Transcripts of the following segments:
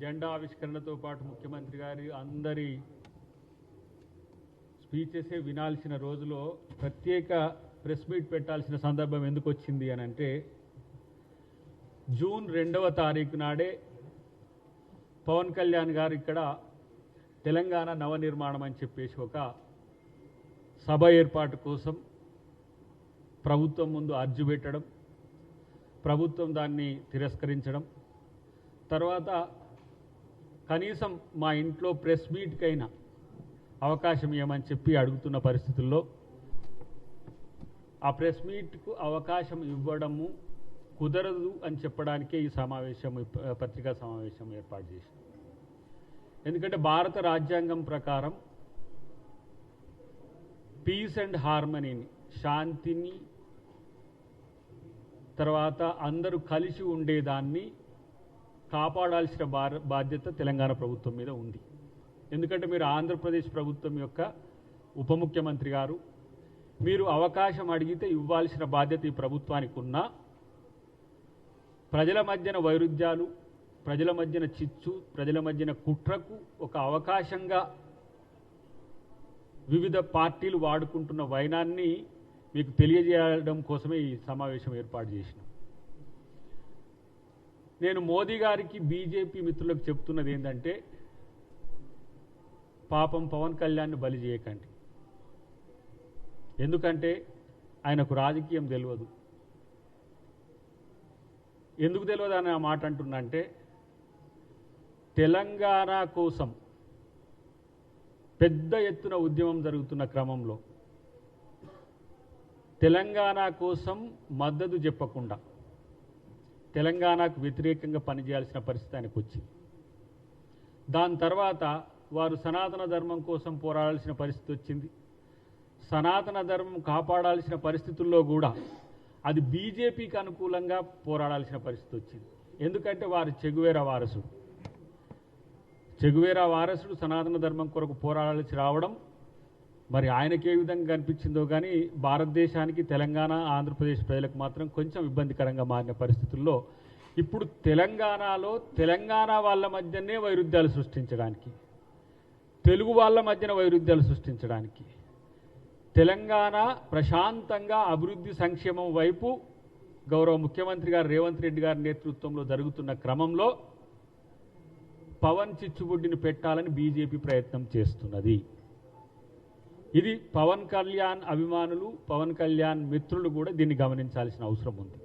జెండా ఆవిష్కరణతో పాటు ముఖ్యమంత్రి గారి అందరి స్పీచెసే వినాల్సిన రోజులో ప్రత్యేక ప్రెస్ మీట్ పెట్టాల్సిన సందర్భం ఎందుకు వచ్చింది అని అంటే జూన్ 2వ తారీఖు నాడే పవన్ కళ్యాణ్ గారు ఇక్కడ తెలంగాణ నవనిర్మాణం అని చెప్పేసి ఒక సభ ఏర్పాటు కోసం ప్రభుత్వం ముందు అర్జీ పెట్టడం, ప్రభుత్వం దాన్ని తిరస్కరించడం, తర్వాత కనీసం మా ఇంట్లో ప్రెస్ మీట్కైనా అవకాశం ఇవ్వమని చెప్పి అడుగుతున్న పరిస్థితుల్లో ఆ ప్రెస్ మీట్కు అవకాశం ఇవ్వడము కుదరదు అని చెప్పడానికే ఈ సమావేశం, పత్రికా సమావేశం ఏర్పాటు చేసింది. ఎందుకంటే భారత రాజ్యాంగం ప్రకారం పీస్ అండ్ హార్మనీని, శాంతిని, తర్వాత అందరూ కలిసి ఉండేదాన్ని కాపాడాల్సిన బాధ్యత తెలంగాణ ప్రభుత్వం మీద ఉంది. ఎందుకంటే మీరు ఆంధ్రప్రదేశ్ ప్రభుత్వం యొక్క ఉప ముఖ్యమంత్రి గారు, మీరు అవకాశం అడిగితే ఇవ్వాల్సిన బాధ్యత ఈ ప్రభుత్వానికి ఉన్నా ప్రజల మధ్యన వైరుధ్యాలు, ప్రజల మధ్యన చిచ్చు, ప్రజల మధ్యన కుట్రకు ఒక అవకాశంగా వివిధ పార్టీలు వాడుకుంటున్న వైనాన్ని మీకు తెలియజేయడం కోసమే ఈ సమావేశం ఏర్పాటు చేసినాం. నేను మోదీ గారికి, బీజేపీ మిత్రులకు చెప్తున్నది ఏంటంటే, పాపం పవన్ కళ్యాణ్ని బలి చేయకండి. ఎందుకంటే ఆయనకు రాజకీయం తెలియదు. ఎందుకు తెలియదు అని ఆ మాట అంటున్నా అంటే, తెలంగాణ కోసం పెద్ద ఎత్తున ఉద్యమం జరుగుతున్న క్రమంలో తెలంగాణ కోసం మద్దతు చెప్పకుండా తెలంగాణకు వ్యతిరేకంగా పనిచేయాల్సిన పరిస్థితి ఆయనకు వచ్చింది. దాని తర్వాత వారు సనాతన ధర్మం కోసం పోరాడాల్సిన పరిస్థితి వచ్చింది. సనాతన ధర్మం కాపాడాల్సిన పరిస్థితుల్లో కూడా అది బీజేపీకి అనుకూలంగా పోరాడాల్సిన పరిస్థితి వచ్చింది. ఎందుకంటే వారు చెగువేరా వారసుడు సనాతన ధర్మం కొరకు పోరాడాల్సి రావడం మరి ఆయనకి ఏ విధంగా కనిపించిందో కానీ భారతదేశానికి, తెలంగాణ, ఆంధ్రప్రదేశ్ ప్రజలకు మాత్రం కొంచెం ఇబ్బందికరంగా మారిన పరిస్థితుల్లో ఇప్పుడు తెలంగాణలో తెలంగాణ వాళ్ళ మధ్యనే వైరుధ్యాలు సృష్టించడానికి, తెలుగు వాళ్ళ మధ్యన వైరుధ్యాలు సృష్టించడానికి, తెలంగాణ ప్రశాంతంగా అభివృద్ధి సంక్షేమం వైపు గౌరవ ముఖ్యమంత్రి గారు రేవంత్ రెడ్డి గారి నేతృత్వంలో జరుగుతున్న క్రమంలో పవన్ చిచ్చుబుడ్డిని పెట్టాలని బీజేపీ ప్రయత్నం చేస్తున్నది. ఇది పవన్ కళ్యాణ్ అభిమానులు, పవన్ కళ్యాణ్ మిత్రులు కూడా దీన్ని గమనించాల్సిన అవసరం ఉంది.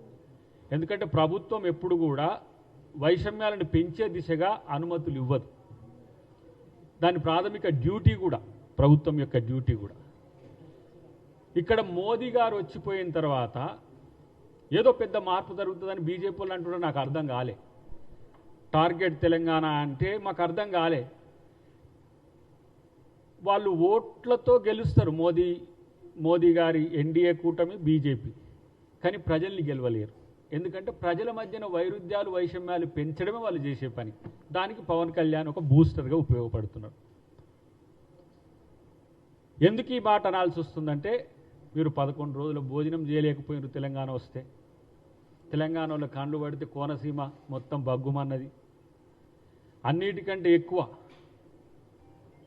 ఎందుకంటే ప్రభుత్వం ఎప్పుడు కూడా వైషమ్యాలను పెంచే దిశగా అనుమతులు ఇవ్వదు. దాని ప్రాథమిక డ్యూటీ కూడా, ప్రభుత్వం యొక్క డ్యూటీ కూడా. ఇక్కడ మోదీ గారు వచ్చిపోయిన తర్వాత ఏదో పెద్ద మార్పు జరుగుతుందని బీజేపీ వాళ్ళు అంటున్నారు. నాకు అర్థం కాలే. టార్గెట్ తెలంగాణ అంటే మాకు అర్థం కాలే. వాళ్ళు ఓట్లతో గెలుస్తారు, మోదీ గారి ఎన్డీఏ కూటమి, బీజేపీ. కానీ ప్రజల్ని గెలవలేరు. ఎందుకంటే ప్రజల మధ్యన వైరుధ్యాలు, వైషమ్యాలు పెంచడమే వాళ్ళు చేసే పని. దానికి పవన్ కళ్యాణ్ ఒక బూస్టర్గా ఉపయోగపడుతున్నారు. ఎందుకు ఈ మాట అనాల్సి వస్తుందంటే, మీరు 11 రోజుల భోజనం చేయలేకపోయినారు తెలంగాణ వస్తే. తెలంగాణలో కండ్లు పడితే కోనసీమ మొత్తం బగ్గుమన్నది. అన్నిటికంటే ఎక్కువ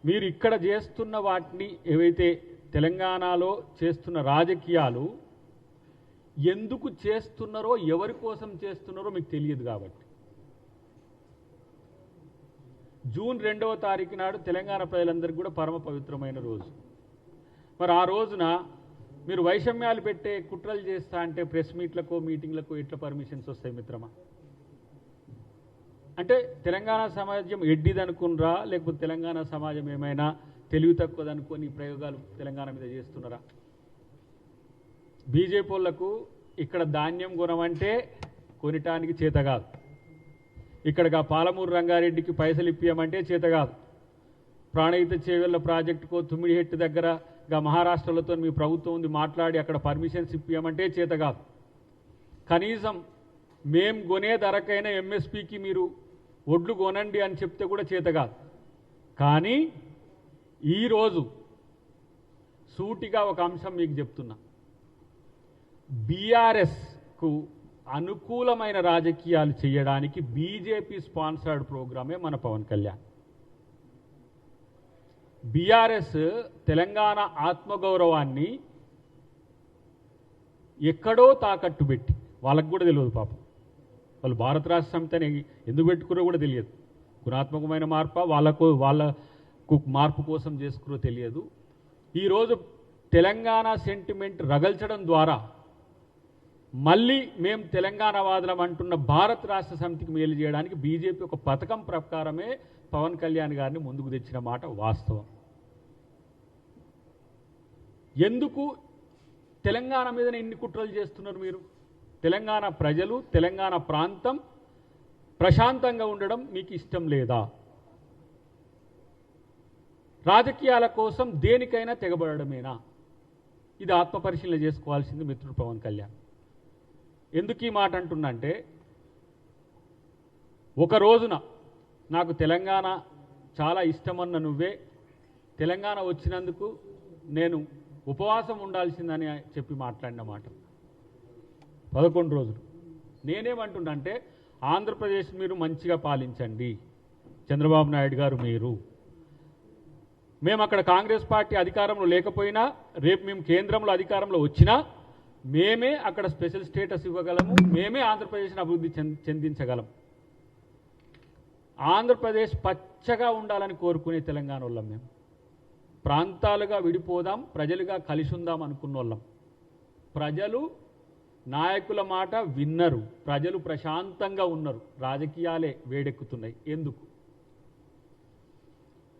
మీరు ఇక్కడ చేస్తున్న వాటిని, ఏవైతే తెలంగాణలో చేస్తున్న రాజకీయాలు ఎందుకు చేస్తున్నారో, ఎవరి కోసం చేస్తున్నారో మీకు తెలియదు. కాబట్టి జూన్ 2వ తారీఖు నాడు తెలంగాణ ప్రజలందరికీ కూడా పరమ పవిత్రమైన రోజు. మరి ఆ రోజున మీరు వైషమ్యాలు పెట్టే కుట్రలు చేస్తా అంటే ప్రెస్ మీట్లకు, మీటింగ్లకు ఎట్లా పర్మిషన్స్ వస్తాయి మిత్రమా? అంటే తెలంగాణ సమాజం ఎడ్డిదనుకున్నారా, లేకపోతే తెలంగాణ సమాజం ఏమైనా తెలివి తక్కువదనుకొని ప్రయోగాలు తెలంగాణ మీద చేస్తున్నారా? బీజేపీ వాళ్ళకు ఇక్కడ ధాన్యం కొనమంటే కొనటానికి చేత కాదు. ఇక్కడగా పాలమూరు రంగారెడ్డికి పైసలు ఇప్పియమంటే చేత కాదు. ప్రాణహిత చేవెళ్ల ప్రాజెక్టుకో తుమ్మిడిహెట్టు దగ్గరగా మహారాష్ట్రలతో మీ ప్రభుత్వం ఉంది మాట్లాడి అక్కడ పర్మిషన్స్ ఇప్పియమంటే చేత కాదు. కనీసం మేం కొనే ధరకైనా ఎంఎస్పీకి మీరు ఒడ్లు కొనండి అని చెప్తే కూడా చేత కాదు. కానీ ఈరోజు సూటిగా ఒక అంశం మీకు చెప్తున్నా. బీఆర్ఎస్కు అనుకూలమైన రాజకీయాలు చేయడానికి బీజేపీ స్పాన్సర్డ్ ప్రోగ్రామే మన పవన్ కళ్యాణ్. బీఆర్ఎస్ తెలంగాణ ఆత్మగౌరవాన్ని ఎక్కడో తాకట్టు పెట్టి, వాళ్ళకు కూడా తెలియదు పాపం, వాళ్ళు భారత రాష్ట్ర సమితిని ఎందుకు పెట్టుకున్నారో కూడా తెలియదు. గుణాత్మకమైన మార్పు వాళ్ళకు మార్పు కోసం చేసుకురో తెలియదు. ఈరోజు తెలంగాణ సెంటిమెంట్ రగల్చడం ద్వారా మళ్ళీ మేము తెలంగాణ వాదులం అంటున్న భారత రాష్ట్ర సమితికి మేలు చేయడానికి బీజేపీ ఒక పథకం ప్రకారమే పవన్ కళ్యాణ్ గారిని ముందుకు తెచ్చిన మాట వాస్తవం. ఎందుకు తెలంగాణ మీదనే ఇన్ని కుట్రలు చేస్తున్నారు మీరు? తెలంగాణ ప్రజలు, తెలంగాణ ప్రాంతం ప్రశాంతంగా ఉండడం మీకు ఇష్టం లేదా? రాజకీయాల కోసం దేనికైనా తెగబడమేనా? ఇది ఆత్మపరిశీలన చేసుకోవాల్సింది మిత్రుడు పవన్ కళ్యాణ్. ఎందుకు ఈ మాట అంటున్నంటే, ఒక రోజున నాకు తెలంగాణ చాలా ఇష్టమన్న నువ్వే తెలంగాణ వచ్చినందుకు నేను ఉపవాసం ఉండాల్సిందని చెప్పి మాట్లాడిన మాట 11 రోజులు. నేనేమంటున్నంటే, ఆంధ్రప్రదేశ్ మీరు మంచిగా పాలించండి, చంద్రబాబు నాయుడు గారు మీరు. మేము అక్కడ కాంగ్రెస్ పార్టీ అధికారంలో లేకపోయినా, రేపు మేము కేంద్రంలో అధికారంలో వచ్చినా మేమే అక్కడ స్పెషల్ స్టేటస్ ఇవ్వగలము, మేమే ఆంధ్రప్రదేశ్ని అభివృద్ధి చెందించగలం. ఆంధ్రప్రదేశ్ పచ్చగా ఉండాలని కోరుకునే తెలంగాణ వాళ్ళం మేము. ప్రాంతాలుగా విడిపోదాం, ప్రజలుగా కలిసి ఉందాం అనుకున్న వాళ్ళం. ప్రజలు నాయకుల మాట విన్నరు, ప్రజలు ప్రశాంతంగా ఉన్నారు, రాజకీయాలే వేడెక్కుతున్నాయి. ఎందుకు?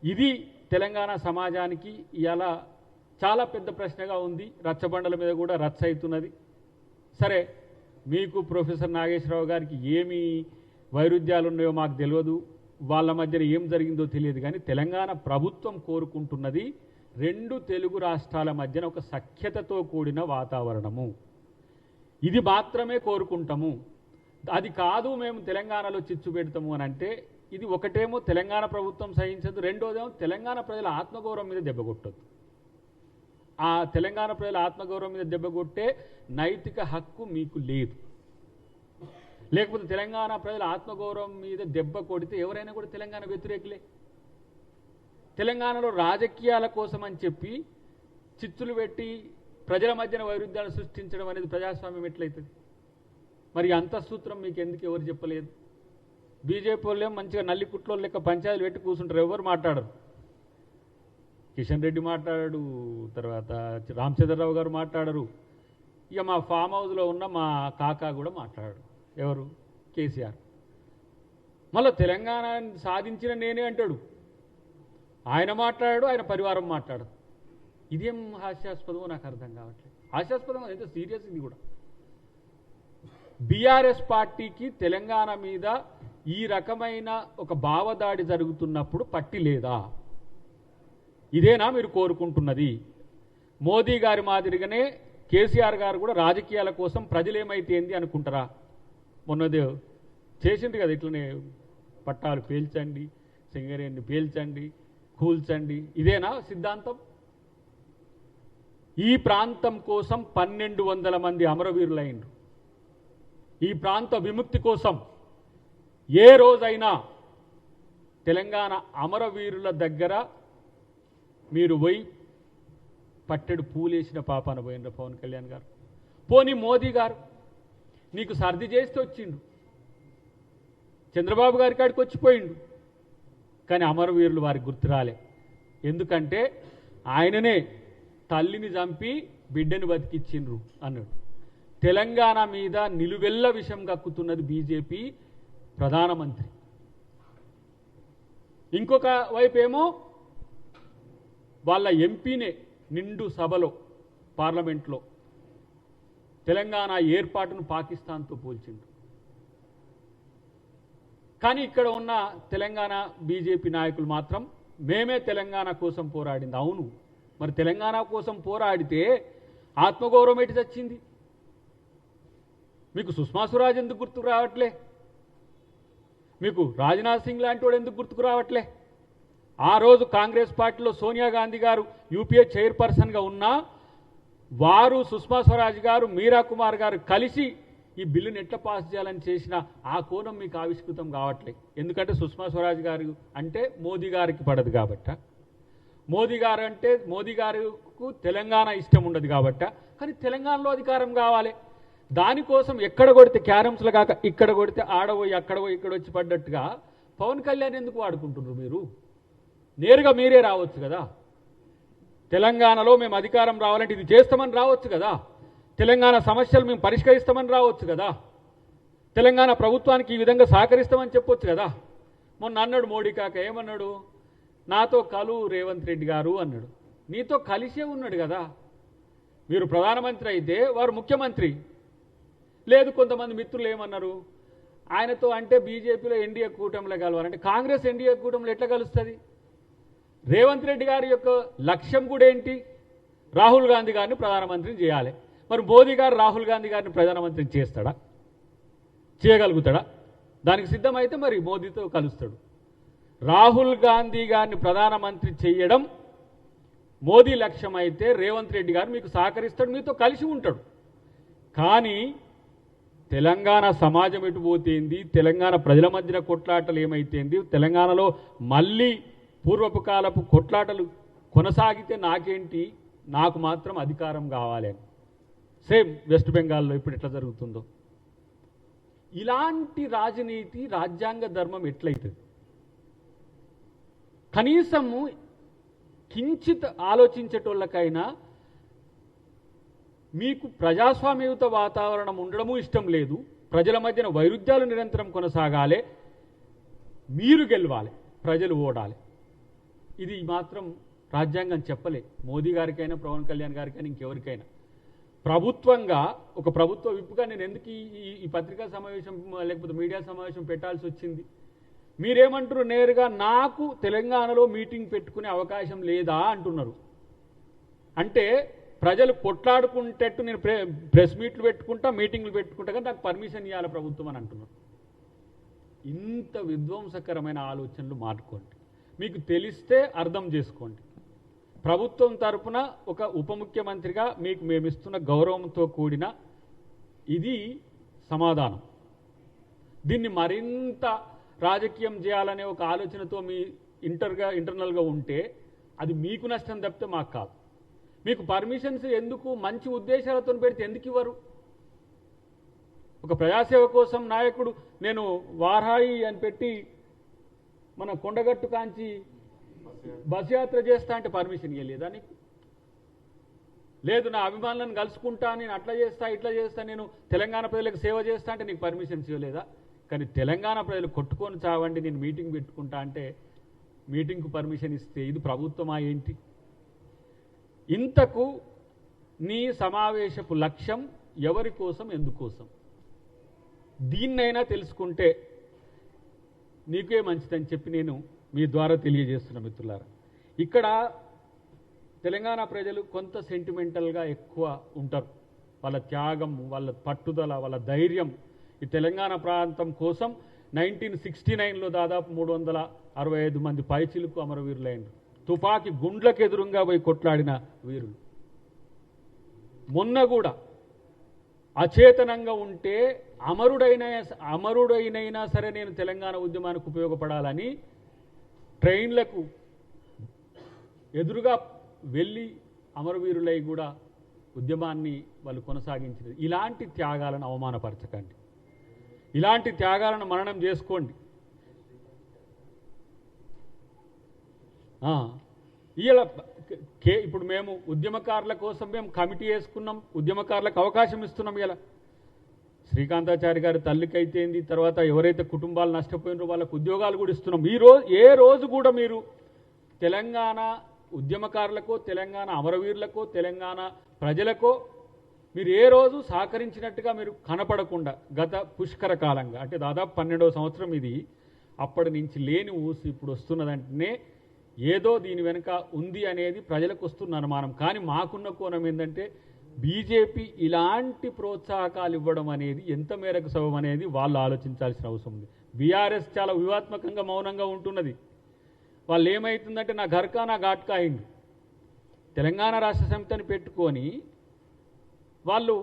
ఇది తెలంగాణ సమాజానికి ఇవాళ చాలా పెద్ద ప్రశ్నగా ఉంది. రచ్చబండల మీద కూడా రచ్చ అవుతున్నది. సరే, మీకు ప్రొఫెసర్ నాగేశ్వరరావు గారికి ఏమి వైరుధ్యాలు ఉన్నాయో మాకు తెలియదు, వాళ్ళ మధ్యన ఏం జరిగిందో తెలియదు, కానీ తెలంగాణ ప్రభుత్వం కోరుకుంటున్నది 2 తెలుగు రాష్ట్రాల మధ్యన ఒక సఖ్యతతో కూడిన వాతావరణము. ఇది మాత్రమే కోరుకుంటాము. అది కాదు మేము తెలంగాణలో చిచ్చు పెడతాము అని అంటే, ఇది ఒకటేమో తెలంగాణ ప్రభుత్వం సహించదు, రెండోదేమో తెలంగాణ ప్రజల ఆత్మగౌరవం మీద దెబ్బ కొట్టదు. ఆ తెలంగాణ ప్రజల ఆత్మగౌరవం మీద దెబ్బ కొట్టే నైతిక హక్కు మీకు లేదు. లేకపోతే తెలంగాణ ప్రజల ఆత్మగౌరవం మీద దెబ్బ కొడితే ఎవరైనా కూడా తెలంగాణ వ్యతిరేకులే. తెలంగాణలో రాజకీయాల కోసం అని చెప్పి చిచ్చులు పెట్టి ప్రజల మధ్యన వైరుధ్యాలు సృష్టించడం అనేది ప్రజాస్వామ్యం ఎట్లయితుంది? మరి అంతఃసూత్రం మీకు ఎందుకు ఎవరు చెప్పలేదు? బీజేపీ వాళ్ళు మంచిగా నల్లికుట్లో లెక్క పంచాయతీలు పెట్టి కూర్చుంటారు, ఎవరు మాట్లాడరు. కిషన్ రెడ్డి మాట్లాడాడు, తర్వాత రామచంద్రరావు గారు మాట్లాడరు, ఇక మా ఫామ్ హౌస్లో ఉన్న మా కాకా కూడా మాట్లాడాడు. ఎవరు? కేసీఆర్. మళ్ళీ తెలంగాణ సాధించిన నేనే అంటాడు, ఆయన మాట్లాడాడు, ఆయన పరివారం మాట్లాడదు. ఇదేం హాస్యాస్పదమో నాకు అర్థం కావట్లేదు. హాస్యాస్పదం ఎంత సీరియస్ ఇది కూడా. బీఆర్ఎస్ పార్టీకి తెలంగాణ మీద ఈ రకమైన ఒక భావదాడి జరుగుతున్నప్పుడు పట్టి లేదా? ఇదేనా మీరు కోరుకుంటున్నది? మోదీ గారి మాదిరిగానే కేసీఆర్ గారు కూడా రాజకీయాల కోసం ప్రజలేమైతే ఏంది అనుకుంటారా? మొన్నదే చేసింది కదా, ఇట్లనే పట్టాలు పేల్చండి, సింగరేణిని పేల్చండి, కూల్చండి. ఇదేనా సిద్ధాంతం? ఈ ప్రాంతం కోసం 1200 మంది అమరవీరులైండ్రు. ఈ ప్రాంత విముక్తి కోసం ఏ రోజైనా తెలంగాణ అమరవీరుల దగ్గర మీరు పోయి పట్టెడు పూలేసిన పాపాన పోయినరు పవన్ కళ్యాణ్ గారు. పోనీ మోదీ గారు నీకు సర్ది చేస్తే వచ్చిండు, చంద్రబాబు గారి కాడికి వచ్చిపోయిండు, కానీ అమరవీరులు వారికి గుర్తురాలే. ఎందుకంటే ఆయననే తల్లిని చంపి బిడ్డని బతికిచ్చిండ్రు అన్నాడు. తెలంగాణ మీద నిలువెల్ల విషం కక్కుతున్నది బీజేపీ ప్రధానమంత్రి. ఇంకొక వైపేమో వాళ్ళ ఎంపీనే నిండు సభలో పార్లమెంట్లో తెలంగాణ ఏర్పాటును పాకిస్తాన్తో పోల్చిండు. కానీ ఇక్కడ ఉన్న తెలంగాణ బీజేపీ నాయకులు మాత్రం మేమే తెలంగాణ కోసం పోరాడింది. అవును, మరి తెలంగాణ కోసం పోరాడితే ఆత్మగౌరవం ఎటు చచ్చింది? మీకు సుష్మా స్వరాజ్ ఎందుకు గుర్తుకు రావట్లే? మీకు రాజ్నాథ్ సింగ్ లాంటి వాడు ఎందుకు గుర్తుకు రావట్లే? ఆ రోజు కాంగ్రెస్ పార్టీలో సోనియా గాంధీ గారు యూపీఏ చైర్పర్సన్గా ఉన్నా వారు, సుష్మా స్వరాజ్ గారు, మీరా కుమార్ గారు కలిసి ఈ బిల్లుని ఎట్లా పాస్ చేయాలని చేసిన ఆ కోణం మీకు ఆవిష్కృతం కావట్లేదు. ఎందుకంటే సుష్మా స్వరాజ్ గారు అంటే మోదీ గారికి పడదు కాబట్టి, మోదీ గారు అంటే మోదీ గారికి తెలంగాణ ఇష్టం ఉండదు కాబట్టి, కానీ తెలంగాణలో అధికారం కావాలి. దానికోసం ఎక్కడ కొడితే క్యారమ్స్లో కాక ఇక్కడ కొడితే ఆడపోయి అక్కడ పోయి ఇక్కడ వచ్చి పడ్డట్టుగా పవన్ కళ్యాణ్ ఎందుకు వాడుకుంటున్నారు? మీరు నేరుగా మీరే రావచ్చు కదా. తెలంగాణలో మేము అధికారం రావాలంటే ఇది చేస్తామని రావచ్చు కదా. తెలంగాణ సమస్యలు మేము పరిష్కరిస్తామని రావచ్చు కదా. తెలంగాణ ప్రభుత్వానికి ఈ విధంగా సహకరిస్తామని చెప్పొచ్చు కదా. మొన్న అన్నాడు మోడీ కాక, ఏమన్నాడు? నాతో కలు రేవంత్ రెడ్డి గారు అన్నాడు. నీతో కలిసే ఉన్నాడు కదా. మీరు ప్రధానమంత్రి అయితే వారు ముఖ్యమంత్రి. లేదు, కొంతమంది మిత్రులు ఏమన్నారు, ఆయనతో అంటే బీజేపీలో ఎన్డీఏ కూటమిలో కలవాలంటే కాంగ్రెస్ ఎన్డీఏ కూటమిలో ఎట్లా కలుస్తుంది? రేవంత్ రెడ్డి గారి యొక్క లక్ష్యం కూడా ఏంటి? రాహుల్ గాంధీ గారిని ప్రధానమంత్రిని చేయాలి. మరి మోదీ గారు రాహుల్ గాంధీ గారిని ప్రధానమంత్రిని చేస్తాడా? చేయగలుగుతాడా? దానికి సిద్ధమైతే మరి మోదీతో కలుస్తాడు. రాహుల్ గాంధీ గారిని ప్రధానమంత్రి చేయడం మోదీ లక్ష్యం అయితే రేవంత్ రెడ్డి గారు మీకు సహకరిస్తాడు, మీతో కలిసి ఉంటాడు. కానీ తెలంగాణ సమాజం ఎటుపోతేంది, తెలంగాణ ప్రజల మధ్యన కొట్లాటలు ఏమైతేంది, తెలంగాణలో మళ్ళీ పూర్వపు కాలపు కొట్లాటలు కొనసాగితే నాకేంటి, నాకు మాత్రం అధికారం కావాలి అని. సేమ్ వెస్ట్ బెంగాల్లో ఇప్పుడు ఎట్లా జరుగుతుందో ఇలాంటి రాజనీతి, రాజ్యాంగ ధర్మం ఎట్లయితుంది? కనీసము కించిత్ ఆలోచించేటోళ్ళకైనా మీకు ప్రజాస్వామ్యయుత వాతావరణం ఉండడము ఇష్టం లేదు, ప్రజల మధ్యన వైరుధ్యాలు నిరంతరం కొనసాగాలి, మీరు గెలవాలి, ప్రజలు ఓడాలి. ఇది మాత్రం రాజ్యాంగం చెప్పలే. మోదీ గారికైనా, పవన్ కళ్యాణ్ గారికైనా, ఇంకెవరికైనా. ప్రభుత్వంగా ఒక ప్రభుత్వ విప్పుగా నేను ఎందుకు ఈ పత్రికా సమావేశం లేకపోతే మీడియా సమావేశం పెట్టాల్సి వచ్చింది? మీరేమంటారు? నేరుగా నాకు తెలంగాణలో మీటింగ్ పెట్టుకునే అవకాశం లేదా అంటున్నారు. అంటే ప్రజలు కొట్లాడుకుంటట్టు నేను ప్రెస్ మీట్లు పెట్టుకుంటా, మీటింగ్లు పెట్టుకుంటా, కానీ నాకు పర్మిషన్ ఇవ్వాలి ప్రభుత్వం అని అంటున్నారు. ఇంత విధ్వంసకరమైన ఆలోచనలు మానుకోండి. మీకు తెలిస్తే అర్థం చేసుకోండి. ప్రభుత్వం తరపున ఒక ఉప ముఖ్యమంత్రిగా మీకు మేమిస్తున్న గౌరవంతో కూడిన ఇది సమాధానం. దీన్ని మరింత రాజకీయం చేయాలనే ఒక ఆలోచనతో మీ ఇంటర్నల్గా ఉంటే అది మీకు నష్టం తప్పితే మాకు కాదు. మీకు పర్మిషన్స్ ఎందుకు? మంచి ఉద్దేశాలతో పెడితే ఎందుకు ఇవ్వరు? ఒక ప్రజాసేవ కోసం నాయకుడు నేను వారాయి అని పెట్టి మన కొండగట్టు కాంచి బస్ యాత్ర చేస్తా అంటే పర్మిషన్ ఇవ్వలేదా నీకు? లేదు, నా అభిమానులను కలుసుకుంటా, నేను అట్లా చేస్తా, ఇట్లా చేస్తా, నేను తెలంగాణ ప్రజలకు సేవ చేస్తా అంటే నీకు పర్మిషన్స్ ఇవ్వలేదా? కానీ తెలంగాణ ప్రజలు కొట్టుకొని చావండి, నేను మీటింగ్ పెట్టుకుంటా అంటే మీటింగ్కు పర్మిషన్ ఇస్తే ఇది ప్రభుత్వమా ఏంటి? ఇంతకు నీ సమావేశపు లక్ష్యం ఎవరి కోసం, ఎందుకోసం? దీన్నైనా తెలుసుకుంటే నీకే మంచిదని చెప్పి నేను మీ ద్వారా తెలియజేస్తున్న మిత్రులారా. ఇక్కడ తెలంగాణ ప్రజలు కొంత సెంటిమెంటల్గా ఎక్కువ ఉంటారు. వాళ్ళ త్యాగం, వాళ్ళ పట్టుదల, వాళ్ళ ధైర్యం. ఈ తెలంగాణ ప్రాంతం కోసం 1969లో దాదాపు 365 మంది పైచిలుకు అమరవీరులైనరు. తుపాకీ గుండ్లకు ఎదురుగా పోయి కొట్లాడిన వీరులు. మొన్న కూడా అచేతనంగా ఉంటే అమరుడైనైనా సరే నేను తెలంగాణ ఉద్యమానికి ఉపయోగపడాలని ట్రైన్లకు ఎదురుగా వెళ్ళి అమరవీరులై కూడా ఉద్యమాన్ని వాళ్ళు కొనసాగించారు. ఇలాంటి త్యాగాలను అవమానపరచకండి, ఇలాంటి త్యాగాలను మననం చేసుకోండి. ఇలా ఇప్పుడు మేము ఉద్యమకారుల కోసం మేము కమిటీ వేసుకున్నాం, ఉద్యమకారులకు అవకాశం ఇస్తున్నాం. ఇలా శ్రీకాంతాచారి గారి తల్లికైతేంది, తర్వాత ఎవరైతే కుటుంబాలు నష్టపోయినారో వాళ్ళకు ఉద్యోగాలు కూడా ఇస్తున్నాం. ఏ రోజు కూడా మీరు తెలంగాణ ఉద్యమకారులకో, తెలంగాణ అమరవీరులకో, తెలంగాణ ప్రజలకో మీరు ఏ రోజు సహకరించినట్టుగా మీరు కనపడకుండా గత పుష్కర కాలంగా, అంటే దాదాపు 12వ సంవత్సరం ఇది, అప్పటి నుంచి లేని ఊసి ఇప్పుడు వస్తున్నదంటేనే ఏదో దీని వెనుక ఉంది అనేది ప్రజలకు వస్తున్న అనుమానం. కానీ మాకున్న కోణం ఏంటంటే బీజేపీ ఇలాంటి ప్రోత్సాహకాలు ఇవ్వడం అనేది ఎంత మేరకు సబబు అనేది వాళ్ళు ఆలోచించాల్సిన అవసరం ఉంది. బీఆర్ఎస్ చాలా వ్యూహాత్మకంగా మౌనంగా ఉంటున్నది. వాళ్ళు ఏమవుతుందంటే నా ఘర్కా నా ఘాట్కా అయింది. తెలంగాణ రాష్ట్ర సమితిని పెట్టుకొని వాళ్ళు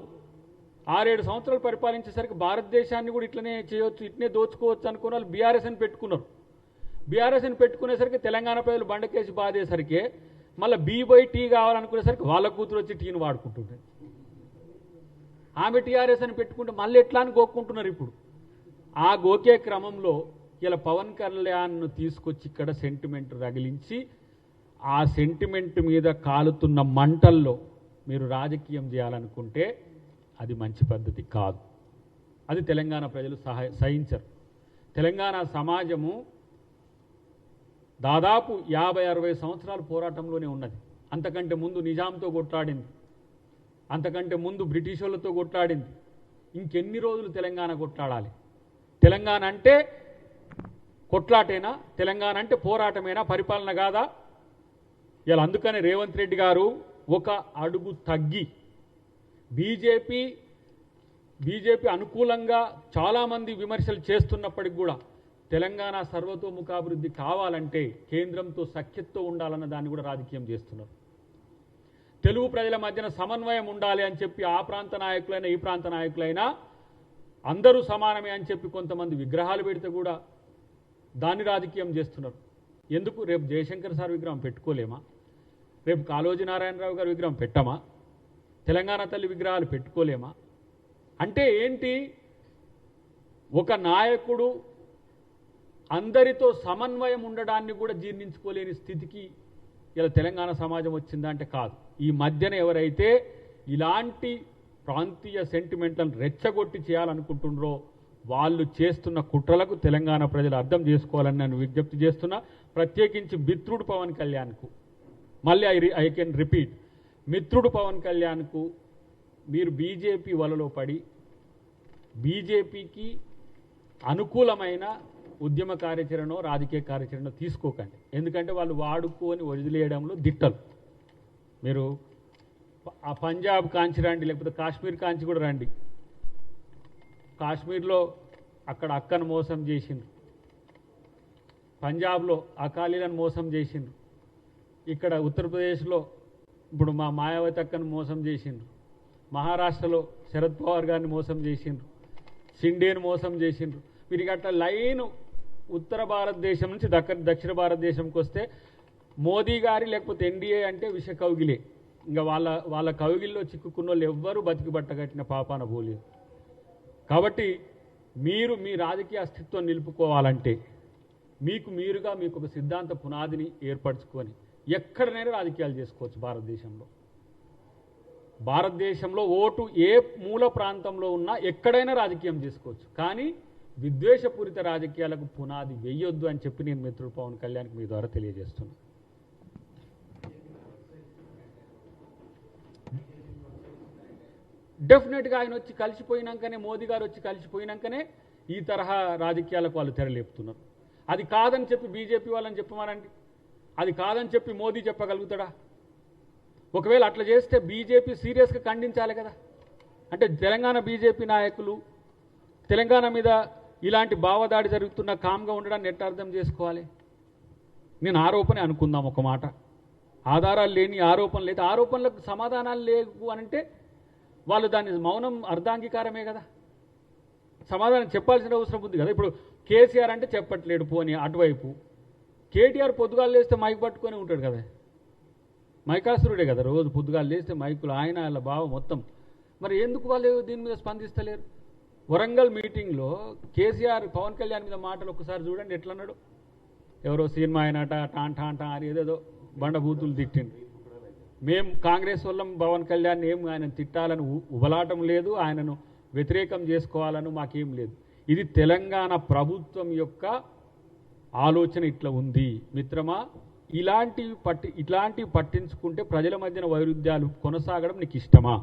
6-7 సంవత్సరాలు పరిపాలించేసరికి భారతదేశాన్ని కూడా ఇట్లనే చేయొచ్చు, ఇట్లనే దోచుకోవచ్చు అనుకున్న వాళ్ళు బీఆర్ఎస్ అని పెట్టుకున్నారు. బీఆర్ఎస్ అని పెట్టుకునేసరికి తెలంగాణ ప్రజలు బండకేసి బాధేసరికి మళ్ళీ టీ కావాలనుకునేసరికి వాళ్ళ కూతురు వచ్చి టీని వాడుకుంటుంటారు. ఆమె టీఆర్ఎస్ అని పెట్టుకుంటే మళ్ళీ ఎట్లా అని గోక్కుంటున్నారు. ఇప్పుడు ఆ గోకే క్రమంలో ఇలా పవన్ కళ్యాణ్ను తీసుకొచ్చి ఇక్కడ సెంటిమెంట్ రగిలించి ఆ సెంటిమెంట్ మీద కాలుతున్న మంటల్లో మీరు రాజకీయం చేయాలనుకుంటే అది మంచి పద్ధతి కాదు. అది తెలంగాణ ప్రజలు సహించరు. తెలంగాణ సమాజము దాదాపు 50-60 సంవత్సరాల పోరాటంలోనే ఉన్నది. అంతకంటే ముందు నిజాంతో కొట్లాడింది, అంతకంటే ముందు బ్రిటిష్ వాళ్ళతో కొట్లాడింది. ఇంకెన్ని రోజులు తెలంగాణ కొట్లాడాలి? తెలంగాణ అంటే కొట్లాటేనా? తెలంగాణ అంటే పోరాటమేనా? పరిపాలన కాదా? ఇలా అందుకనే రేవంత్ రెడ్డి గారు ఒక అడుగు తగ్గి బీజేపీ అనుకూలంగా చాలామంది విమర్శలు చేస్తున్నప్పటికి కూడా తెలంగాణ సర్వతోముఖాభివృద్ధి కావాలంటే కేంద్రంతో సఖ్యతతో ఉండాలన్న దాన్ని కూడా రాజకీయం చేస్తున్నారు. తెలుగు ప్రజల మధ్యన సమన్వయం ఉండాలి అని చెప్పి ఆ ప్రాంత నాయకులైనా ఈ ప్రాంత నాయకులైనా అందరూ సమానమే అని చెప్పి కొంతమంది విగ్రహాలు పెడితే కూడా దాన్ని రాజకీయం చేస్తున్నారు. ఎందుకు? రేపు జయశంకర్ సార్ విగ్రహం పెట్టుకోలేమా? రేపు కాళోజీ నారాయణరావు గారి విగ్రహం పెట్టమా? తెలంగాణ తల్లి విగ్రహాలు పెట్టుకోలేమా? అంటే ఏంటి? ఒక నాయకుడు అందరితో సమన్వయం ఉండడాన్ని కూడా జీర్ణించుకోలేని స్థితికి ఇలా తెలంగాణ సమాజం వచ్చిందా అంటే కాదు. ఈ మధ్యన ఎవరైతే ఇలాంటి ప్రాంతీయ సెంటిమెంట్లను రెచ్చగొట్టి చేయాలనుకుంటున్నారో వాళ్ళు చేస్తున్న కుట్రలకు తెలంగాణ ప్రజలు అర్థం చేసుకోవాలని నేను విజ్ఞప్తి చేస్తున్నా. ప్రత్యేకించి మిత్రుడు పవన్ కళ్యాణ్కు మళ్ళీ ఐ కెన్ రిపీట్, మిత్రుడు పవన్ కళ్యాణ్కు మీరు బీజేపీ వలలో పడి బీజేపీకి అనుకూలమైన ఉద్యమ కార్యాచరణ రాజకీయ కార్యాచరణ తీసుకోకండి. ఎందుకంటే వాళ్ళు వాడుకొని వదిలేయడంలో దిట్టలు. మీరు ఆ పంజాబ్ కాంచి రండి, లేకపోతే కాశ్మీర్ కాంచి కూడా రండి. కాశ్మీర్లో అక్కడ అక్కను మోసం చేసిండ్రు, పంజాబ్లో అకాలీలను మోసం చేసిండ్రు, ఇక్కడ ఉత్తరప్రదేశ్లో ఇప్పుడు మా మాయావతి అక్కను మోసం చేసిండ్రు, మహారాష్ట్రలో శరద్ పవార్ గారిని మోసం చేసిండ్రు, షిండేను మోసం చేసిండ్రు. వీరికి అట్లా లైను ఉత్తర భారతదేశం నుంచి దక్షిణ భారతదేశంకి వస్తే మోదీ గారి లేకపోతే ఎన్డీఏ అంటే విష కౌగిలే. ఇంకా వాళ్ళ కౌగిల్లో చిక్కుకున్న వాళ్ళు ఎవ్వరూ బతికి బట్టగట్టిన పాపాన పోలేదు. కాబట్టి మీరు మీ రాజకీయ అస్తిత్వం నిలుపుకోవాలంటే మీరుగా మీకు ఒక సిద్ధాంత పునాదిని ఏర్పరచుకొని ఎక్కడనైనా రాజకీయాలు చేసుకోవచ్చు. భారతదేశంలో ఓటు ఏ మూల ప్రాంతంలో ఉన్నా ఎక్కడైనా రాజకీయం చేసుకోవచ్చు. కానీ విద్వేషపూరిత రాజకీయాలకు పునాది వేయొద్దు అని చెప్పి నేను మిత్రుడు పవన్ కళ్యాణ్కి మీ ద్వారా తెలియజేస్తున్నాను. డెఫినెట్గా ఆయన వచ్చి కలిసిపోయినాకనే, మోదీ గారు వచ్చి కలిసిపోయినాకనే ఈ తరహా రాజకీయాలకు వాళ్ళు తెరలేపుతున్నారు. అది కాదని చెప్పి బీజేపీ వాళ్ళని చెప్పమనండి, అది కాదని చెప్పి మోదీ చెప్పగలుగుతాడా? ఒకవేళ అట్లా చేస్తే బీజేపీ సీరియస్గా ఖండించాలి కదా. అంటే తెలంగాణ బీజేపీ నాయకులు తెలంగాణ మీద ఇలాంటి భావదాడి జరుగుతున్న కామ్గా ఉండడాన్ని ఎట్లా అర్థం చేసుకోవాలి? నేను ఆరోపణ అనుకుందాం ఒక మాట, ఆధారాలు లేని ఆరోపణలు అయితే ఆరోపణలకు సమాధానాలు లేవు అనంటే వాళ్ళు దాన్ని మౌనం అర్ధాంగీకారమే కదా. సమాధానం చెప్పాల్సిన అవసరం ఉంది కదా. ఇప్పుడు కేసీఆర్ అంటే చెప్పట్లేడు, పోనీ అటువైపు కేటీఆర్ పొద్దుగాలు లేస్తే మైక్ పట్టుకొని ఉంటాడు కదా, మైకాసురుడే కదా, రోజు పొద్దుగాలు లేస్తే మైకులు ఆయన వాళ్ళ బావ మొత్తం. మరి ఎందుకు వాళ్ళు దీని మీద స్పందిస్తలేరు? వరంగల్ మీటింగ్లో కేసీఆర్ పవన్ కళ్యాణ్ మీద మాటలు ఒక్కసారి చూడండి ఎట్లా అన్నాడు. ఎవరో సినిమా ఆయనట టాంటా అని ఏదేదో బండబూతులు తిట్టిండు. మేము కాంగ్రెస్ వాళ్ళం పవన్ కళ్యాణ్ ఏం ఆయన తిట్టాలని ఉబలాటం లేదు, ఆయనను వ్యతిరేకం చేసుకోవాలని మాకేం లేదు. ఇది తెలంగాణ ప్రభుత్వం యొక్క ఆలోచన ఇట్లా ఉంది. మిత్రమా, ఇట్లాంటివి పట్టించుకుంటే ప్రజల మధ్యన వైరుధ్యాలు కొనసాగడం నీకు ఇష్టమా?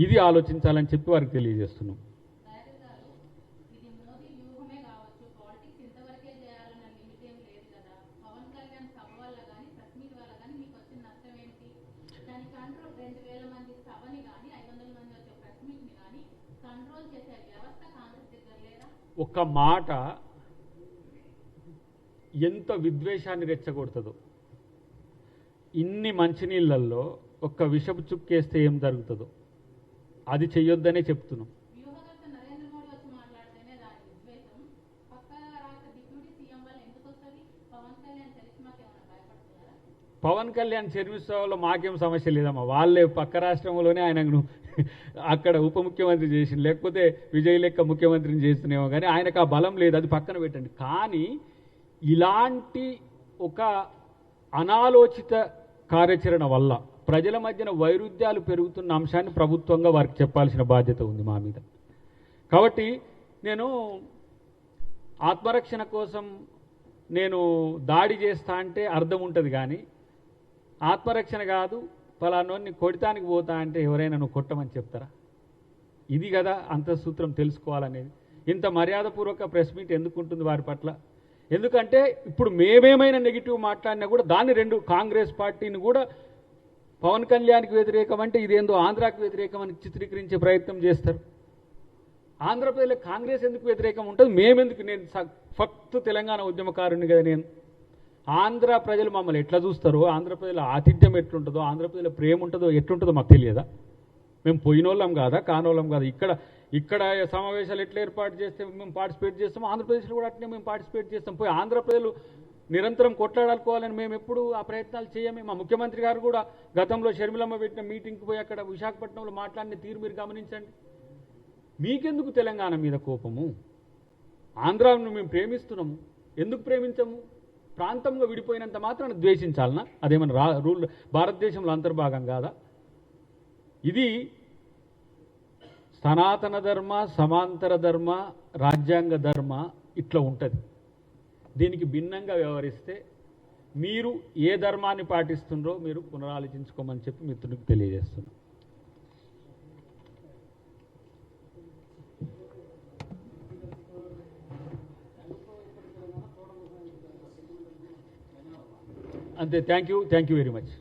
ఇది ఆలోచించాలని చెప్పి వారికి తెలియజేస్తున్నాం. ఒక మాట ఎంత విద్వేషాన్ని రెచ్చగొడుతుందో. ఇన్ని మంచినీళ్ళల్లో ఒక్క విషపు చుక్కేస్తే ఏం జరుగుతుందో. అది చెయ్యొద్దనే చెప్తున్నాం. పవన్ కళ్యాణ్ చర్మిస్తోలో మాకేం సమస్య లేదమ్మా, వాళ్ళే పక్క రాష్ట్రంలోనే ఆయనను అక్కడ ఉప ముఖ్యమంత్రి చేసి, లేకపోతే విజయ్ లెక్క ముఖ్యమంత్రిని చేస్తున్నామో కానీ ఆయనకు ఆ బలం లేదు, అది పక్కన పెట్టండి. కానీ ఇలాంటి ఒక అనాలోచిత కార్యాచరణ వల్ల ప్రజల మధ్యన వైరుధ్యాలు పెరుగుతున్న అంశాన్ని ప్రభుత్వంగా వారికి చెప్పాల్సిన బాధ్యత ఉంది మా మీద. కాబట్టి నేను ఆత్మరక్షణ కోసం నేను దాడి చేస్తా అంటే అర్థం ఉంటుంది, కానీ ఆత్మరక్షణ కాదు ఫలానోని కొడతానికి పోతా అంటే ఎవరైనా నువ్వు కొట్టమని చెప్తారా? ఇది కదా అంతఃసూత్రం తెలుసుకోవాలనేది. ఇంత మర్యాదపూర్వక ప్రెస్ మీట్ ఎందుకు ఉంటుంది వారి పట్ల? ఎందుకంటే ఇప్పుడు మేమేమైనా నెగిటివ్ మాట్లాడినా కూడా దాన్ని రెండు కాంగ్రెస్ పార్టీని కూడా పవన్ కళ్యాణ్కి వ్యతిరేకం అంటే ఇదేందో ఆంధ్రాకి వ్యతిరేకం అని చిత్రీకరించే ప్రయత్నం చేస్తారు. ఆంధ్రప్రదేశ్లో కాంగ్రెస్ ఎందుకు వ్యతిరేకం ఉంటుంది? మేమెందుకు? నేను ఫక్త్ తెలంగాణ ఉద్యమకారుని కదా నేను. ఆంధ్ర ప్రజలు మమ్మల్ని ఎట్లా చూస్తారో, ఆంధ్రప్రదేశ్ల ఆతిథ్యం ఎట్లుంటుందో, ఆంధ్రప్రదేశ్లో ప్రేమ ఉంటుందో ఎట్లుంటుందో మాకు తెలియదా? మేము పోయినోళ్ళం కాదా, కానోళ్ళం కాదా? ఇక్కడ సమావేశాలు ఎట్లా ఏర్పాటు చేస్తే మేము పార్టిసిపేట్ చేస్తాము, ఆంధ్రప్రదేశ్లో కూడా అట్లనే మేము పార్టిసిపేట్ చేస్తాం. పోయి ఆంధ్రప్రదేశ్ నిరంతరం కొట్లాడాలనుకోవాలని మేము ఎప్పుడు ఆ ప్రయత్నాలు చేయమే. మా ముఖ్యమంత్రి గారు కూడా గతంలో షర్మిలమ్మ పెట్టిన మీటింగ్కి పోయి అక్కడ విశాఖపట్నంలో మాట్లాడిన తీరు మీరు గమనించండి. మీకెందుకు తెలంగాణ మీద కోపము? ఆంధ్రాను మేము ప్రేమిస్తున్నాము, ఎందుకు ప్రేమించము? ప్రాంతంగా విడిపోయినంత మాత్రాన్ని ద్వేషించాలనా? అదేమన్నా రూల్ భారతదేశంలో అంతర్భాగం కాదా? ఇది సనాతన ధర్మ, సమాంతర ధర్మ, రాజ్యాంగ ధర్మ ఇట్లా ఉంటుంది. దీనికి భిన్నంగా వ్యవహరిస్తే మీరు ఏ ధర్మాన్ని పాటిస్తుండ్రో మీరు పునరాలోచించుకోమని చెప్పి మిత్రునికి తెలియజేస్తున్నాం. అంతే. Thank you very much.